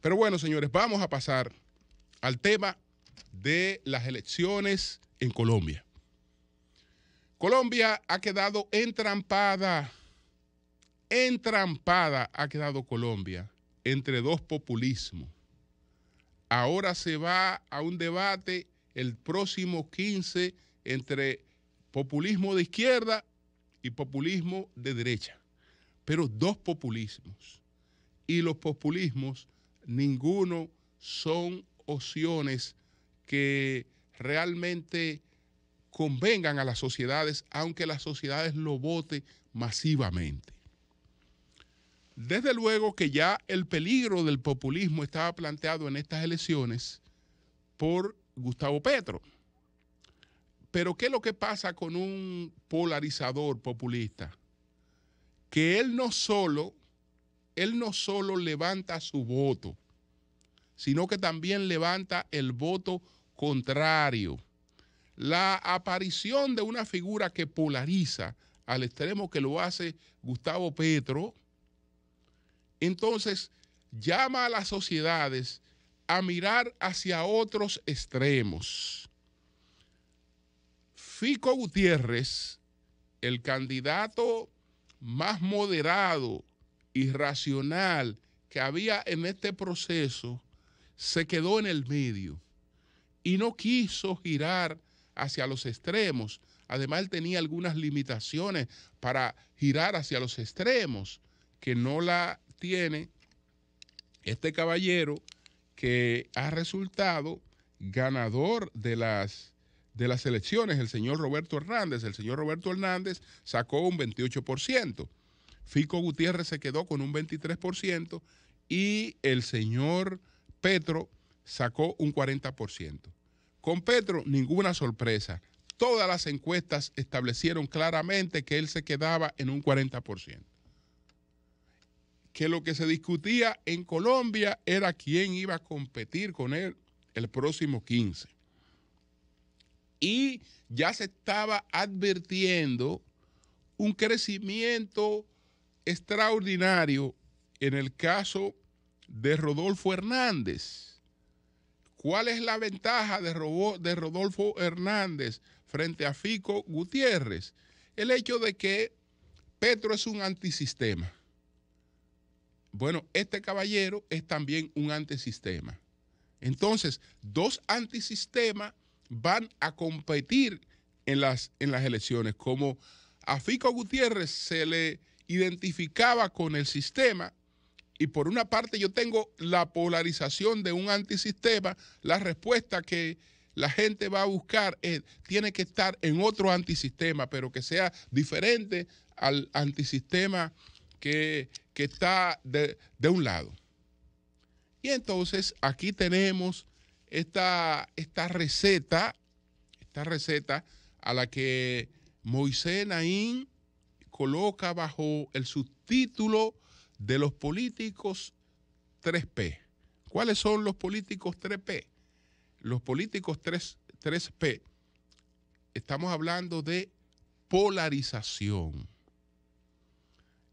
Pero bueno, señores, vamos a pasar al tema de las elecciones en Colombia. Colombia ha quedado entrampada ha quedado Colombia entre dos populismos. Ahora se va a un debate el próximo 15 entre populismo de izquierda y populismo de derecha, pero dos populismos. Y los populismos, ninguno son opciones que realmente convengan a las sociedades, aunque las sociedades lo voten masivamente. Desde luego que ya el peligro del populismo estaba planteado en estas elecciones por Gustavo Petro. Pero ¿qué es lo que pasa con un polarizador populista? Que él no solo levanta su voto, sino que también levanta el voto contrario. La aparición de una figura que polariza al extremo que lo hace Gustavo Petro, entonces llama a las sociedades a mirar hacia otros extremos. Fico Gutiérrez, el candidato más moderado y racional que había en este proceso, se quedó en el medio y no quiso girar hacia los extremos. Además, él tenía algunas limitaciones para girar hacia los extremos, que no la tiene este caballero que ha resultado ganador de las elecciones, el señor Roberto Hernández. El señor Roberto Hernández sacó un 28%. Fico Gutiérrez se quedó con un 23% y el señor Petro sacó un 40%. Con Petro, ninguna sorpresa. Todas las encuestas establecieron claramente que él se quedaba en un 40%. Que lo que se discutía en Colombia era quién iba a competir con él el próximo 15. Y ya se estaba advirtiendo un crecimiento extraordinario en el caso de Rodolfo Hernández. ¿Cuál es la ventaja de Rodolfo Hernández frente a Fico Gutiérrez? El hecho de que Petro es un antisistema. Bueno, este caballero es también un antisistema. Entonces, dos antisistemas van a competir en las elecciones. Como a Fico Gutiérrez se le identificaba con el sistema, y por una parte yo tengo la polarización de un antisistema, la respuesta que la gente va a buscar tiene que estar en otro antisistema, pero que sea diferente al antisistema que está de un lado. Y entonces aquí tenemos esta receta a la que Moisés Naín coloca bajo el subtítulo de los políticos 3P. ¿Cuáles son los políticos 3P? Los políticos 3P, estamos hablando de polarización.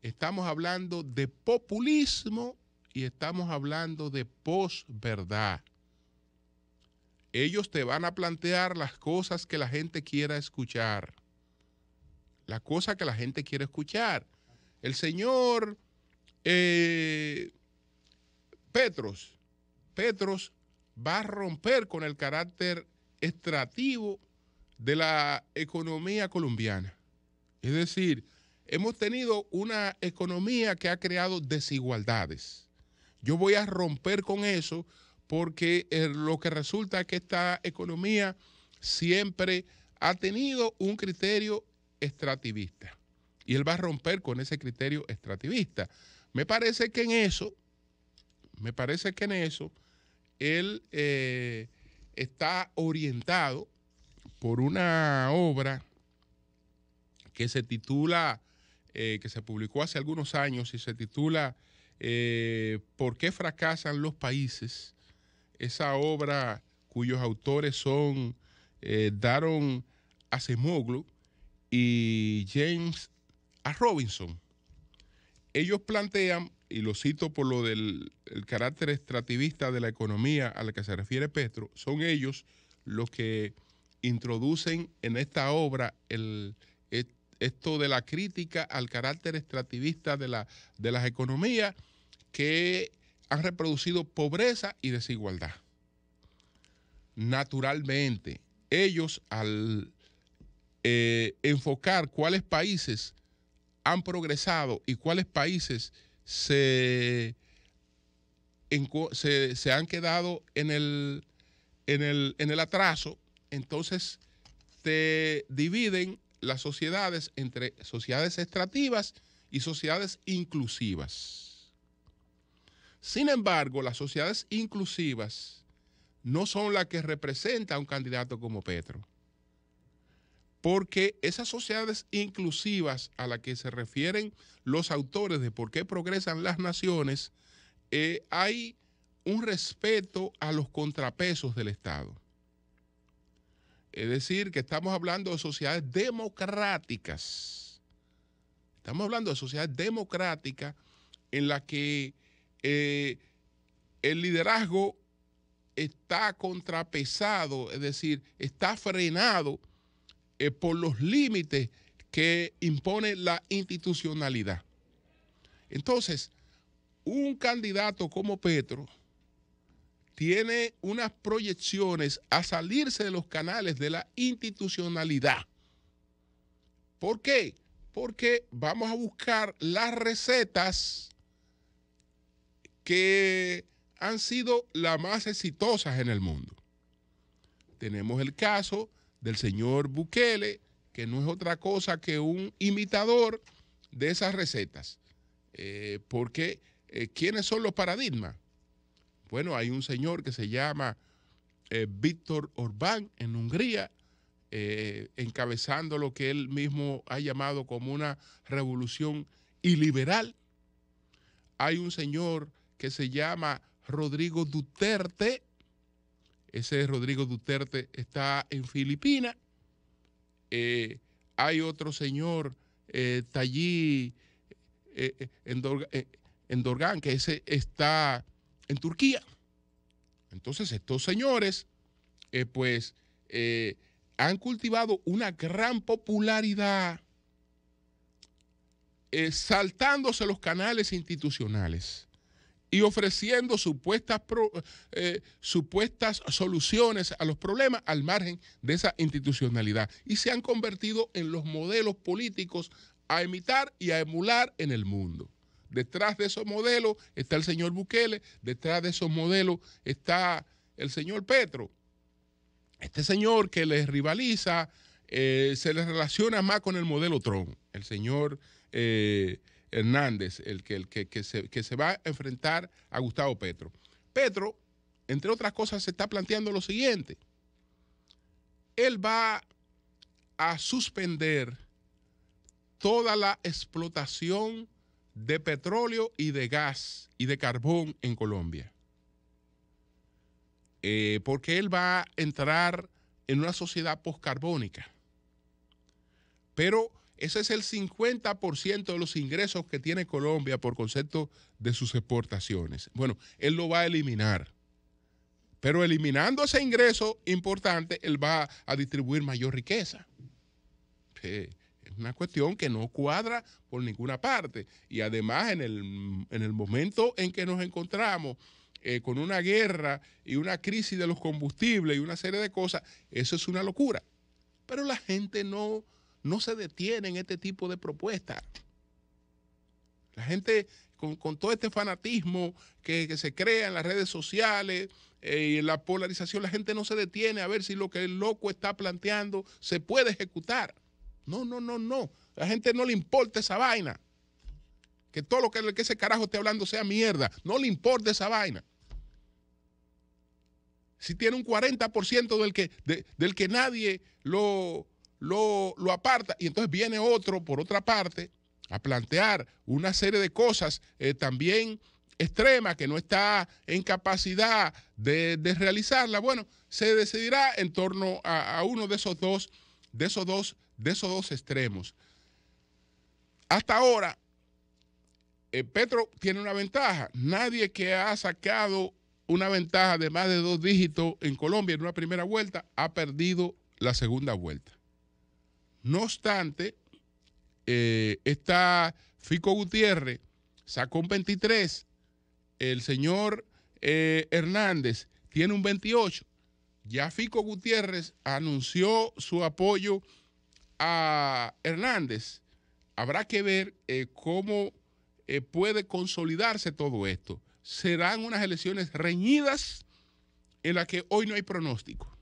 Estamos hablando de populismo y estamos hablando de posverdad. Ellos te van a plantear las cosas que la gente quiera escuchar. La cosa que la gente quiere escuchar. El señor Petros va a romper con el carácter extractivo de la economía colombiana. Es decir, hemos tenido una economía que ha creado desigualdades. Yo voy a romper con eso porque lo que resulta es que esta economía siempre ha tenido un criterio extractivista. Y él va a romper con ese criterio extractivista. Me parece que en eso él está orientado por una obra que se titula, que se publicó hace algunos años y se titula ¿Por qué fracasan los países? Esa obra cuyos autores son Daron Acemoglu y James A. Robinson. Ellos plantean y lo cito por lo del el carácter extractivista de la economía a la que se refiere Petro, son ellos los que introducen en esta obra esto de la crítica al carácter extractivista de las economías que han reproducido pobreza y desigualdad. Naturalmente, ellos al enfocar cuáles países han progresado y cuáles países se han quedado en el atraso, entonces te dividen las sociedades entre sociedades extractivas y sociedades inclusivas. Sin embargo, las sociedades inclusivas no son las que representan a un candidato como Petro, porque esas sociedades inclusivas a las que se refieren los autores de por qué progresan las naciones, hay un respeto a los contrapesos del Estado. Es decir, que estamos hablando de sociedades democráticas. Estamos hablando de sociedades democráticas en las que el liderazgo está contrapesado, es decir, está frenado por los límites que impone la institucionalidad. Entonces, un candidato como Petro tiene unas proyecciones a salirse de los canales de la institucionalidad. ¿Por qué? Porque vamos a buscar las recetas que han sido las más exitosas en el mundo. Tenemos el caso del señor Bukele, que no es otra cosa que un imitador de esas recetas. Porque, ¿quiénes son los paradigmas? Bueno, hay un señor que se llama Víctor Orbán en Hungría, encabezando lo que él mismo ha llamado como una revolución iliberal. Hay un señor que se llama Rodrigo Duterte. Ese Rodrigo Duterte está en Filipinas. Hay otro señor, Tayyip Erdogan, que ese está en Turquía. Entonces estos señores han cultivado una gran popularidad saltándose los canales institucionales y ofreciendo supuestas soluciones a los problemas al margen de esa institucionalidad, y se han convertido en los modelos políticos a imitar y a emular en el mundo. Detrás de esos modelos está el señor Bukele, detrás de esos modelos está el señor Petro. Este señor que les rivaliza se les relaciona más con el modelo Trump, el señor Hernández, el que se va a enfrentar a Gustavo Petro. Petro, entre otras cosas, se está planteando lo siguiente. Él va a suspender toda la explotación de petróleo y de gas y de carbón en Colombia. Porque él va a entrar en una sociedad poscarbónica. Pero ese es el 50% de los ingresos que tiene Colombia por concepto de sus exportaciones. Bueno, él lo va a eliminar. Pero eliminando ese ingreso importante, él va a distribuir mayor riqueza. Es una cuestión que no cuadra por ninguna parte. Y además, en el momento en que nos encontramos con una guerra y una crisis de los combustibles y una serie de cosas, eso es una locura. Pero la gente no se detiene en este tipo de propuestas. La gente con todo este fanatismo que se crea en las redes sociales y en la polarización, la gente no se detiene a ver si lo que el loco está planteando se puede ejecutar. No. La gente no le importa esa vaina. Que todo lo que ese carajo esté hablando sea mierda. No le importa esa vaina. Si tiene un 40% del que nadie lo aparta, y entonces viene otro, por otra parte, a plantear una serie de cosas también extremas que no está en capacidad de realizarla, bueno, se decidirá en torno a uno de esos dos extremos. Hasta ahora, Petro tiene una ventaja. Nadie que ha sacado una ventaja de más de 2 dígitos en Colombia en una primera vuelta ha perdido la segunda vuelta. No obstante, está Fico Gutiérrez, sacó un 23, el señor Hernández tiene un 28. Ya Fico Gutiérrez anunció su apoyo a Hernández. Habrá que ver cómo puede consolidarse todo esto. Serán unas elecciones reñidas en las que hoy no hay pronóstico.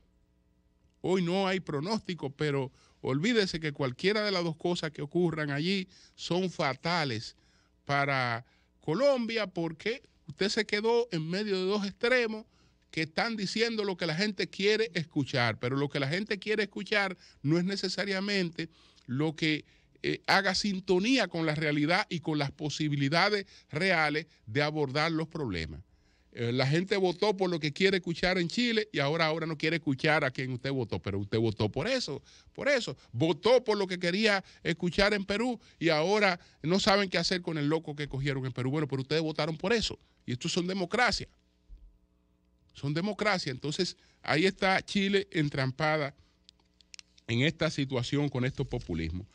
Hoy no hay pronóstico, pero olvídese que cualquiera de las dos cosas que ocurran allí son fatales para Colombia, porque usted se quedó en medio de dos extremos que están diciendo lo que la gente quiere escuchar, pero lo que la gente quiere escuchar no es necesariamente lo que haga sintonía con la realidad y con las posibilidades reales de abordar los problemas. La gente votó por lo que quiere escuchar en Chile y ahora no quiere escuchar a quien usted votó, pero usted votó por eso. Votó por lo que quería escuchar en Perú y ahora no saben qué hacer con el loco que cogieron en Perú. Bueno, pero ustedes votaron por eso y estos son democracia. Son democracia. Entonces, ahí está Chile entrampada en esta situación con estos populismos.